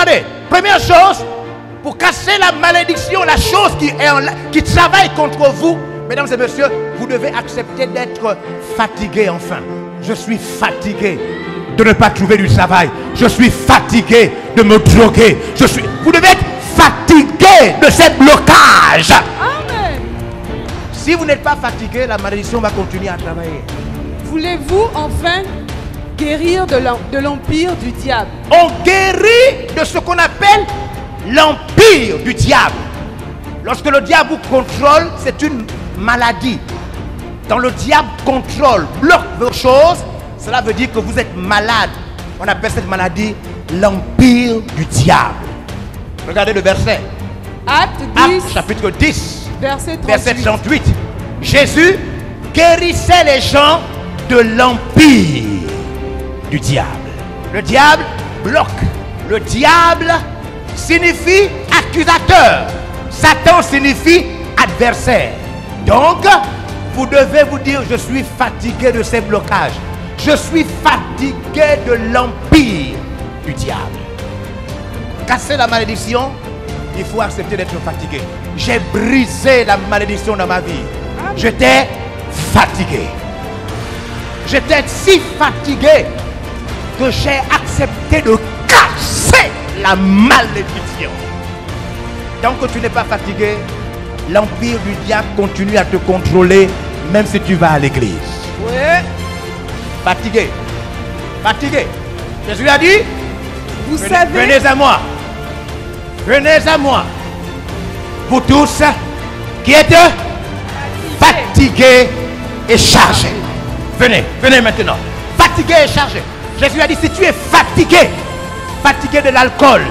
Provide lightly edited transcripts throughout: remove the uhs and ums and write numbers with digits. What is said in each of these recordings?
Regardez, première chose, pour casser la malédiction, la chose qui travaille contre vous, mesdames et messieurs, vous devez accepter d'être fatigué enfin. Je suis fatigué de ne pas trouver du travail. Je suis fatigué de me droguer. Vous devez être fatigué de ces blocages. Amen. Si vous n'êtes pas fatigué, la malédiction va continuer à travailler. Voulez-vous enfin guérir de l'empire du diable? On guérit de ce qu'on appelle l'empire du diable. Lorsque le diable vous contrôle, c'est une maladie. Quand le diable contrôle, bloque vos choses, cela veut dire que vous êtes malade. On appelle cette maladie l'empire du diable. Regardez le verset. Acte 10, Acte chapitre 10, verset 38. verset 38. Jésus guérissait les gens de l'empire du diable. Le diable bloque. Le diable signifie accusateur. Satan signifie adversaire. Donc, vous devez vous dire, je suis fatigué de ces blocages. Je suis fatigué de l'empire du diable. Casser la malédiction, il faut accepter d'être fatigué. J'ai brisé la malédiction dans ma vie. J'étais fatigué. J'étais si fatigué que j'ai accepté de casser la malédiction. Tant que tu n'es pas fatigué, l'empire du diable continue à te contrôler, même si tu vas à l'église. Oui. Fatigué. Fatigué. Jésus a dit, Vous savez, venez à moi. Venez à moi. Vous tous qui êtes fatigués et chargés. Venez, venez maintenant. Fatigué et chargé. Jésus a dit, si tu es fatigué, fatigué de l'alcool,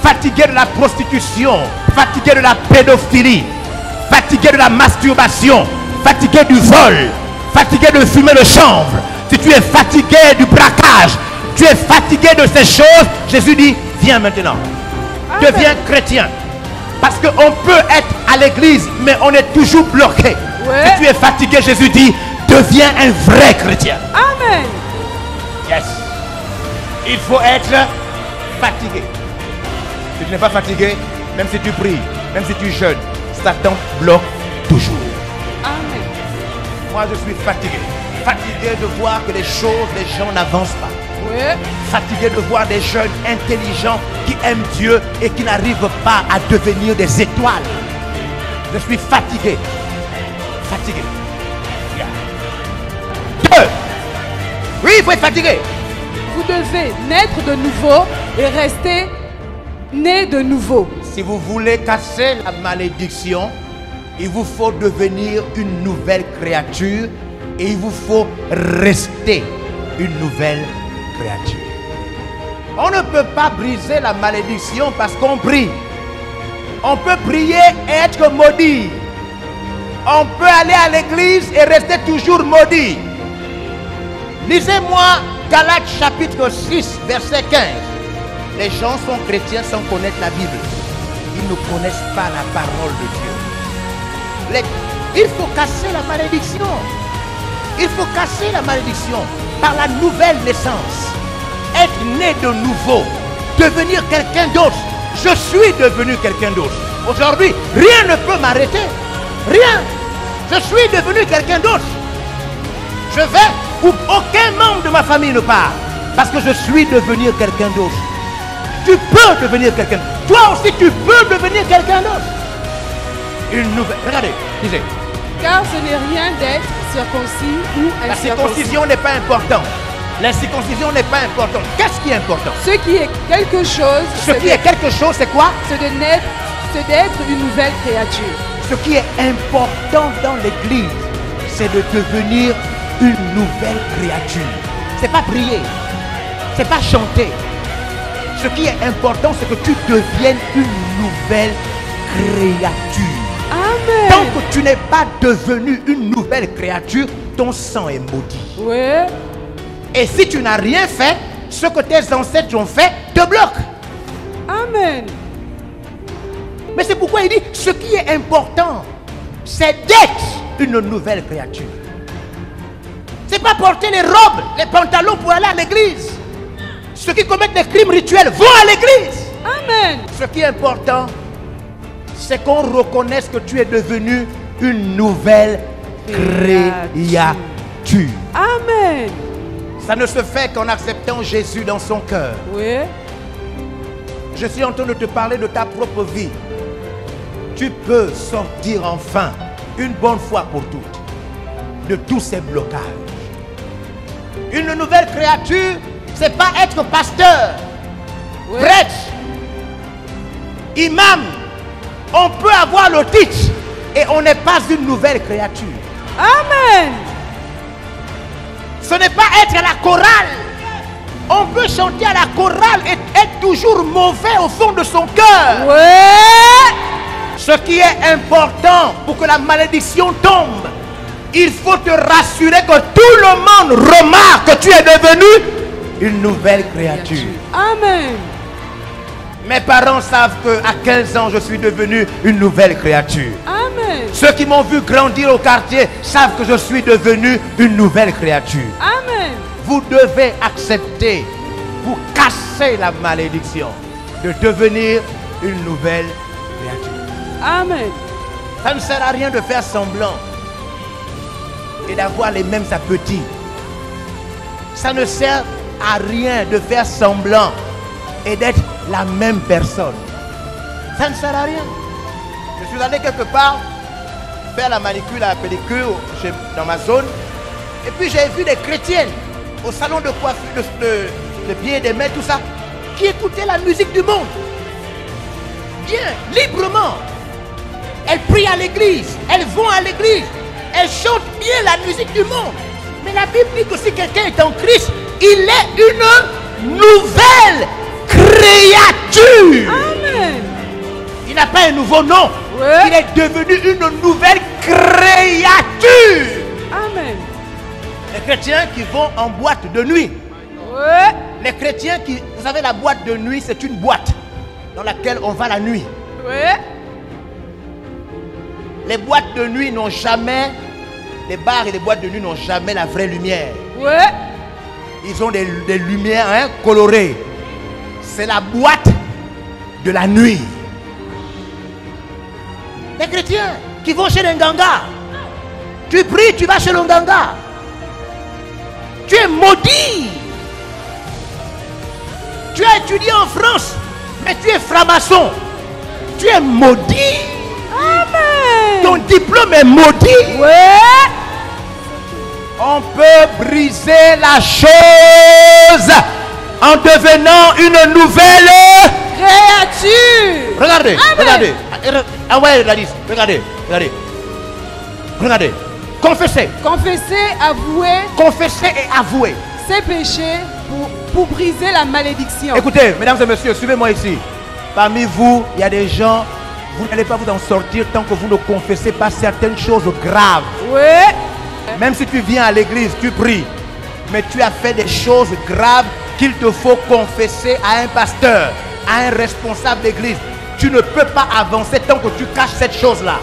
fatigué de la prostitution, fatigué de la pédophilie, fatigué de la masturbation, fatigué du vol, fatigué de fumer le chanvre, si tu es fatigué du braquage, tu es fatigué de ces choses, Jésus dit, viens maintenant. Amen. Deviens chrétien. Parce qu'on peut être à l'église, mais on est toujours bloqué. Ouais. Si tu es fatigué, Jésus dit, deviens un vrai chrétien. Amen. Yes. Il faut être fatigué. Si tu n'es pas fatigué, même si tu pries, même si tu jeûnes, Satan bloque toujours. Amen. Moi, je suis fatigué. Fatigué de voir que les choses, les gens n'avancent pas. Oui. Fatigué de voir des jeunes intelligents qui aiment Dieu et qui n'arrivent pas à devenir des étoiles. Je suis fatigué. Fatigué. Yeah. 2. Oui, il faut être fatigué. Vous devez naître de nouveau et rester né de nouveau. Si vous voulez casser la malédiction, il vous faut devenir une nouvelle créature et il vous faut rester une nouvelle créature. On ne peut pas briser la malédiction parce qu'on prie. On peut prier et être maudit. On peut aller à l'église et rester toujours maudit. Lisez-moi Galates chapitre 6, verset 15. Les gens sont chrétiens sans connaître la Bible. Ils ne connaissent pas la parole de Dieu. Il faut casser la malédiction. Il faut casser la malédiction par la nouvelle naissance. Être né de nouveau. Devenir quelqu'un d'autre. Je suis devenu quelqu'un d'autre. Aujourd'hui, rien ne peut m'arrêter. Rien. Je suis devenu quelqu'un d'autre. Je vais où aucun membre de ma famille ne part. Parce que je suis devenu quelqu'un d'autre. Tu peux devenir quelqu'un. Toi aussi, tu peux devenir quelqu'un d'autre. Une nouvelle. Regardez, lisez. Car ce n'est rien d'être circoncis ou La incirconcis. circoncision n'est pas importante. La circoncision n'est pas importante. Qu'est-ce qui est important? Ce qui est quelque chose, Ce qui est quelque chose, c'est quoi? c'est de naître, c'est d'être une nouvelle créature. Ce qui est important dans l'église, c'est de devenir une nouvelle créature. C'est pas prier, c'est pas chanter. Ce qui est important, c'est que tu deviennes une nouvelle créature. Amen. Tant que tu n'es pas devenu une nouvelle créature, ton sang est maudit. Oui. Et si tu n'as rien fait, ce que tes ancêtres ont fait te bloque. Amen. Mais c'est pourquoi il dit, ce qui est important, c'est d'être une nouvelle créature. C'est pas porter les robes, les pantalons pour aller à l'église. Ceux qui commettent des crimes rituels vont à l'église. Amen. Ce qui est important, c'est qu'on reconnaisse que tu es devenu une nouvelle créature. Amen. Ça ne se fait qu'en acceptant Jésus dans son cœur. Oui. Je suis en train de te parler de ta propre vie. Tu peux sortir enfin, une bonne fois pour toutes, de tous ces blocages. Une nouvelle créature, c'est pas être pasteur, Oui. prêtre, imam. On peut avoir le titre et on n'est pas une nouvelle créature. Amen. Ce n'est pas être à la chorale. On peut chanter à la chorale et être toujours mauvais au fond de son cœur. Oui. Ce qui est important pour que la malédiction tombe, il faut te rassurer que tout le monde remarque que tu es devenu une nouvelle créature. Amen. Mes parents savent qu'à 15 ans, je suis devenu une nouvelle créature. Amen. Ceux qui m'ont vu grandir au quartier savent que je suis devenu une nouvelle créature. Amen. Vous devez accepter, pour casser la malédiction, de devenir une nouvelle créature. Amen. Ça ne sert à rien de faire semblant et d'avoir les mêmes appétits. Ça ne sert à rien de faire semblant et d'être la même personne. Ça ne sert à rien. Je suis allé quelque part faire la manicure, la pédicure dans ma zone. Et puis j'ai vu des chrétiennes au salon de coiffure, de pieds, des mains, tout ça, qui écoutaient la musique du monde. Bien, librement. Elles prient à l'église, elles vont à l'église, elles chantent bien la musique du monde. Mais la Bible dit que si quelqu'un est en Christ, il est une nouvelle créature. Amen. Il n'a pas un nouveau nom. Oui. Il est devenu une nouvelle créature. Amen. Les chrétiens qui vont en boîte de nuit. Oui. Les chrétiens qui... Vous savez, la boîte de nuit, c'est une boîte dans laquelle on va la nuit. Oui. Les boîtes de nuit n'ont jamais... Les bars et les boîtes de nuit n'ont jamais la vraie lumière. Oui. Ils ont des lumières colorées. C'est la boîte de la nuit. Les chrétiens qui vont chez l'Nganga. Tu pries, tu vas chez l'Nganga. Tu es maudit. Tu as étudié en France, mais tu es franc-maçon. Tu es maudit. Amen. Ton diplôme est maudit. Oui. On peut briser la chose en devenant une nouvelle créature. Regardez, Amen. regardez. Envoyez la liste. Regardez, regardez. Regardez. Confessez. Confesser, avouer Confessez et avouez. ses péchés pour briser la malédiction. Écoutez, mesdames et messieurs, suivez-moi ici. Parmi vous, il y a des gens, vous n'allez pas vous en sortir tant que vous ne confessez pas certaines choses graves. Oui. Même si tu viens à l'église, tu pries, mais tu as fait des choses graves qu'il te faut confesser à un pasteur, à un responsable d'église. Tu ne peux pas avancer tant que tu caches cette chose-là.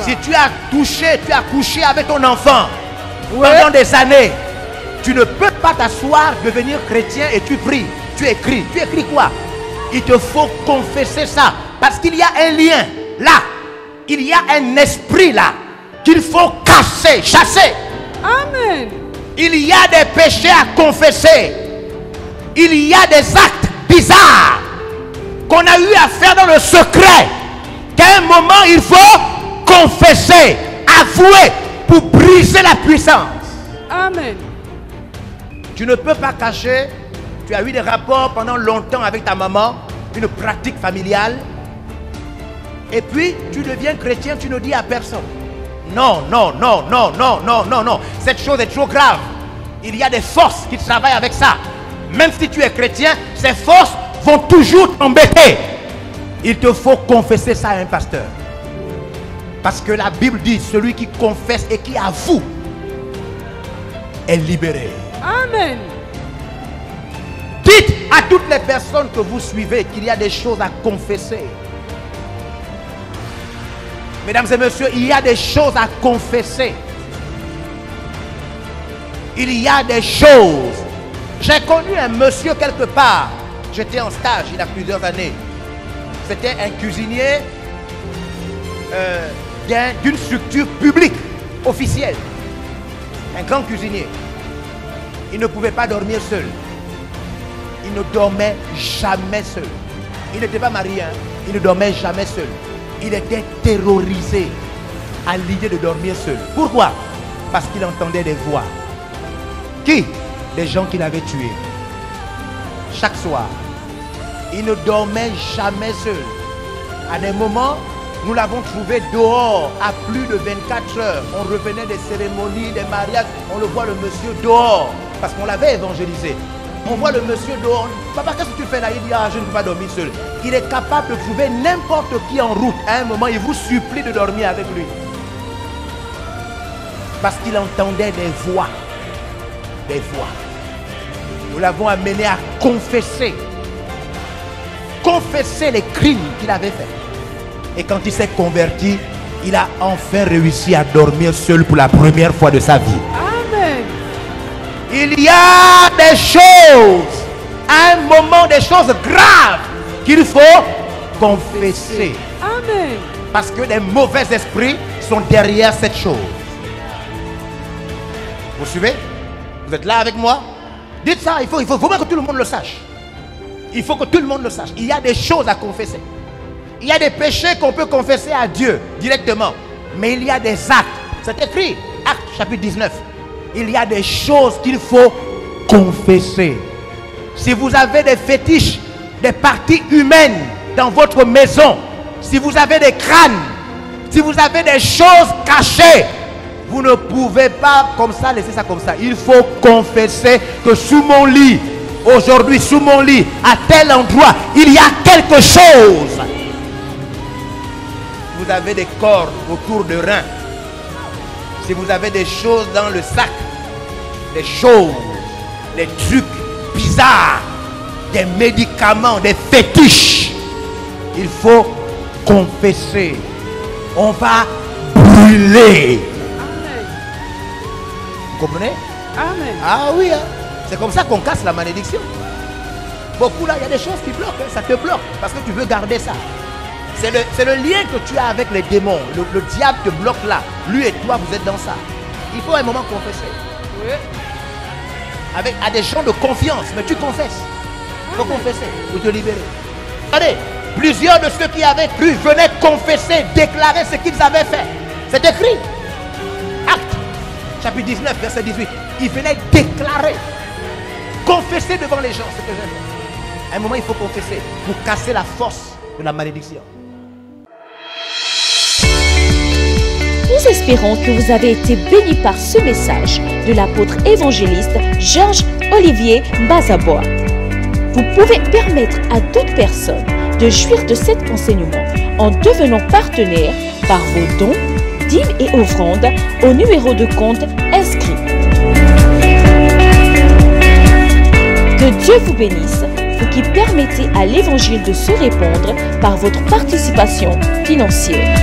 Si tu as touché, tu as couché avec ton enfant pendant des années, tu ne peux pas t'asseoir, devenir chrétien et tu pries. Tu écris. Tu écris quoi? Il te faut confesser ça. Parce qu'il y a un lien là. Il y a un esprit là qu'il faut casser, chasser. Amen. Il y a des péchés à confesser. Il y a des actes bizarres qu'on a eu à faire dans le secret. Qu'à un moment il faut confesser, avouer pour briser la puissance. Amen. Tu ne peux pas cacher. Tu as eu des rapports pendant longtemps avec ta maman, une pratique familiale. Et puis tu deviens chrétien, tu ne dis à personne. Non, non, non, non, non, non, non, non. Cette chose est trop grave. Il y a des forces qui travaillent avec ça. Même si tu es chrétien, ces forces vont toujours t'embêter. Il te faut confesser ça à un pasteur. Parce que la Bible dit, celui qui confesse et qui avoue est libéré. Amen. Dites à toutes les personnes que vous suivez qu'il y a des choses à confesser. Mesdames et messieurs, il y a des choses à confesser. Il y a des choses J'ai connu un monsieur quelque part. J'étais en stage il y a plusieurs années. C'était un cuisinier d'une structure publique, officielle. Un grand cuisinier. Il ne pouvait pas dormir seul. Il ne dormait jamais seul. Il n'était pas marié, hein? Il ne dormait jamais seul. Il était terrorisé à l'idée de dormir seul. Pourquoi? Parce qu'il entendait des voix. Qui? Des gens qu'il avait tués. Chaque soir. Il ne dormait jamais seul. À des moments, nous l'avons trouvé dehors à plus de 24 heures. On revenait des cérémonies, des mariages. On le voit le monsieur dehors. Parce qu'on l'avait évangélisé. On voit le monsieur dehors. Papa, qu'est-ce que tu fais là? Il dit, ah, je ne peux pas dormir seul. Il est capable de trouver n'importe qui en route. À un moment, il vous supplie de dormir avec lui. Parce qu'il entendait des voix. Des voix. Nous l'avons amené à confesser. Confesser les crimes qu'il avait faits. Et quand il s'est converti, il a enfin réussi à dormir seul pour la première fois de sa vie. Amen. Il y a des choses, à un moment, des choses graves qu'il faut confesser. Amen. Parce que les mauvais esprits sont derrière cette chose. Vous suivez? Vous êtes là avec moi? Dites ça, il faut bien que tout le monde le sache. Il faut que tout le monde le sache. Il y a des choses à confesser. Il y a des péchés qu'on peut confesser à Dieu directement. Mais il y a des actes. C'est écrit, Actes chapitre 19. Il y a des choses qu'il faut confesser. Si vous avez des fétiches, des parties humaines dans votre maison, si vous avez des crânes, si vous avez des choses cachées, vous ne pouvez pas comme ça laisser ça comme ça. Il faut confesser que sous mon lit, aujourd'hui sous mon lit, à tel endroit, il y a quelque chose. Vous avez des cordes autour de reins. Si vous avez des choses dans le sac, des choses, des trucs bizarres, des médicaments, des fétiches, il faut confesser. On va brûler. Amen. Vous comprenez? Amen. Ah oui, hein? C'est comme ça qu'on casse la malédiction. Beaucoup là, il y a des choses qui bloquent, hein? Ça te bloque parce que tu veux garder ça. C'est le lien que tu as avec les démons. Le diable te bloque là. Lui et toi, vous êtes dans ça. Il faut un moment confesser. Oui. À des gens de confiance, mais tu confesses. Il faut confesser pour te libérer. Regardez, plusieurs de ceux qui avaient cru venaient confesser, déclarer ce qu'ils avaient fait. C'est écrit. Actes, chapitre 19, verset 18. Ils venaient déclarer, confesser devant les gens ce que j'ai fait. À un moment, il faut confesser pour casser la force de la malédiction. Nous espérons que vous avez été bénis par ce message de l'apôtre évangéliste Georges Olivier Mbazaboa. Vous pouvez permettre à d'autres personnes de jouir de cet enseignement en devenant partenaire par vos dons, dîmes et offrandes au numéro de compte inscrit. Que Dieu vous bénisse, vous qui permettez à l'évangile de se répandre par votre participation financière.